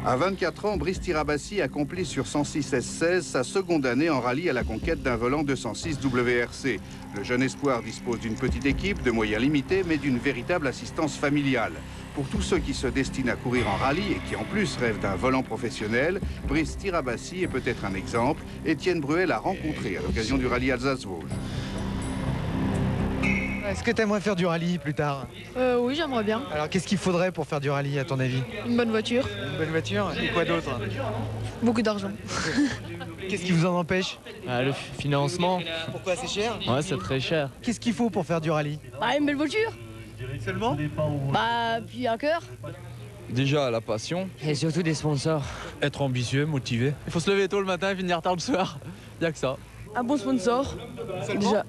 À 24 ans, Brice Tirabassi accomplit sur 106 S16 sa seconde année en rallye à la conquête d'un volant 206 WRC. Le jeune espoir dispose d'une petite équipe, de moyens limités, mais d'une véritable assistance familiale. Pour tous ceux qui se destinent à courir en rallye et qui en plus rêvent d'un volant professionnel, Brice Tirabassi est peut-être un exemple. Étienne Bruel l'a rencontré à l'occasion du rallye Alsace-Vosges. Est-ce que tu aimerais faire du rallye plus tard? Oui, j'aimerais bien. Alors qu'est-ce qu'il faudrait pour faire du rallye à ton avis? Une bonne voiture, Une bonne voiture et quoi d'autre? beaucoup d'argent. Qu'est-ce qui vous en empêche? Le financement, Pourquoi c'est cher? ouais, c'est très cher. Qu'est-ce qu'il faut pour faire du rallye? Bah, une belle voiture. Seulement? Bah, puis un cœur. Déjà la passion. Et surtout des sponsors. Être ambitieux, motivé. Il faut se lever tôt le matin et finir tard le soir. Il n'y a que ça. Un bon sponsor.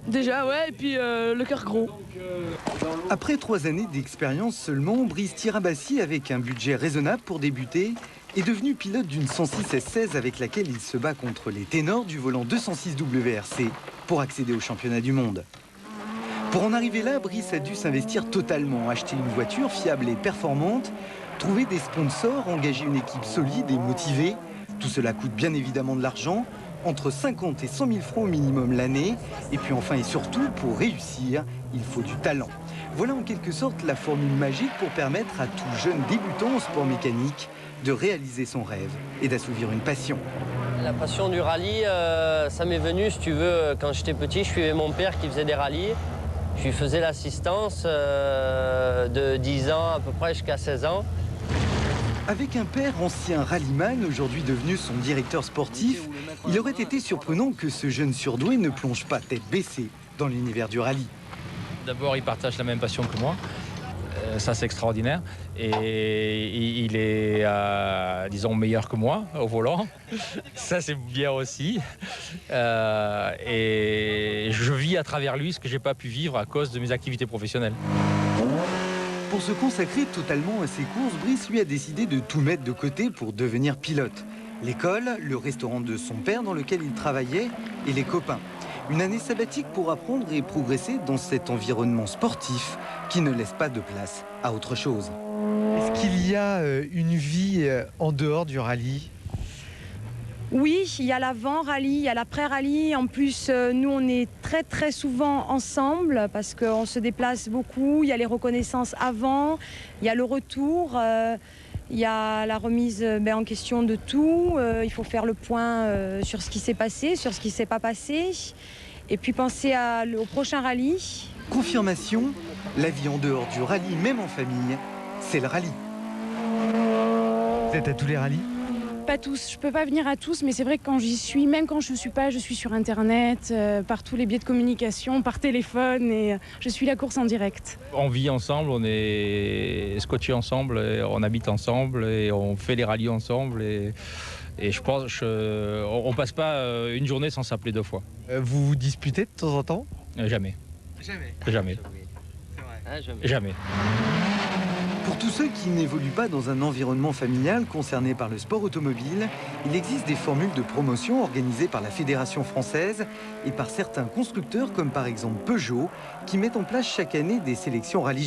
Déjà, ouais, et puis le cœur gros. Après 3 années d'expérience seulement, Brice Tirabassi, avec un budget raisonnable pour débuter, est devenu pilote d'une 106 S16 avec laquelle il se bat contre les ténors du volant 206 WRC pour accéder au championnat du monde. Pour en arriver là, Brice a dû s'investir totalement, acheter une voiture fiable et performante, trouver des sponsors, engager une équipe solide et motivée. Tout cela coûte bien évidemment de l'argent, entre 50 et 100 000 francs au minimum l'année. Et puis enfin et surtout, pour réussir, il faut du talent. Voilà en quelque sorte la formule magique pour permettre à tout jeune débutant en sport mécanique de réaliser son rêve et d'assouvir une passion. La passion du rallye, ça m'est venu, si tu veux, quand j'étais petit, je suivais mon père qui faisait des rallyes. Je lui faisais l'assistance de 10 ans à peu près jusqu'à 16 ans. Avec un père ancien rallyman, aujourd'hui devenu son directeur sportif, il aurait été surprenant que ce jeune surdoué ne plonge pas tête baissée dans l'univers du rallye. D'abord, il partage la même passion que moi. Ça, c'est extraordinaire. Et il est, disons, meilleur que moi au volant. Ça, c'est bien aussi. Et je vis à travers lui ce que je n'ai pas pu vivre à cause de mes activités professionnelles. Pour se consacrer totalement à ses courses, Brice lui a décidé de tout mettre de côté pour devenir pilote. L'école, le restaurant de son père dans lequel il travaillait et les copains. Une année sabbatique pour apprendre et progresser dans cet environnement sportif qui ne laisse pas de place à autre chose. Est-ce qu'il y a une vie en dehors du rallye? Oui, il y a l'avant-rallye, il y a l'après-rallye. En plus, nous, on est très souvent ensemble parce qu'on se déplace beaucoup. Il y a les reconnaissances avant, il y a le retour, il y a la remise en question de tout. Il faut faire le point sur ce qui s'est passé, sur ce qui ne s'est pas passé. Et puis penser au prochain rallye. Confirmation, la vie en dehors du rallye, même en famille, c'est le rallye. Vous êtes à tous les rallyes? Pas tous, je peux pas venir à tous, mais c'est vrai que quand j'y suis, même quand je suis pas, je suis sur internet, par tous les biais de communication, par téléphone, et je suis la course en direct. On vit ensemble, on est scotchés ensemble, et on habite ensemble et on fait les rallyes ensemble. Et je pense qu'on passe pas une journée sans s'appeler 2 fois. Vous vous disputez de temps en temps? Jamais. Jamais. Jamais. C'est vrai. Hein, Jamais. Pour tous ceux qui n'évoluent pas dans un environnement familial concerné par le sport automobile, il existe des formules de promotion organisées par la Fédération française et par certains constructeurs comme par exemple Peugeot qui mettent en place chaque année des sélections rallye.